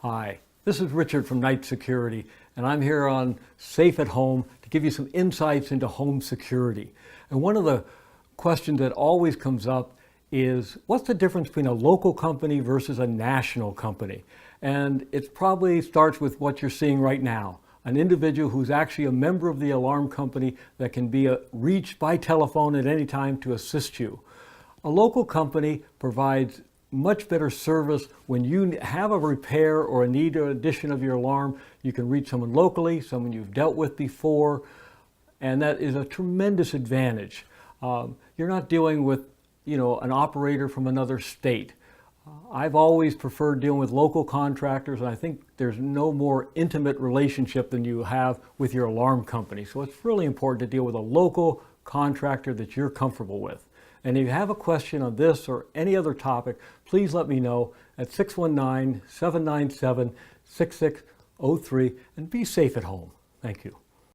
Hi, this is Richard from Knight Security, and I'm here on Safe at Home to give you some insights into home security. And one of the questions that always comes up is, what's the difference between a local company versus a national company? And it probably starts with what you're seeing right now, an individual who's actually a member of the alarm company that can be reached by telephone at any time to assist you. A local company provides much better service when you have a repair or a need or addition of your alarm. You can reach someone locally, someone you've dealt with before, and that is a tremendous advantage. You're not dealing with, an operator from another state. I've always preferred dealing with local contractors, and I think there's no more intimate relationship than you have with your alarm company. So it's really important to deal with a local contractor that you're comfortable with. And if you have a question on this or any other topic, please let me know at 619-797-6603, and be safe at home. Thank you.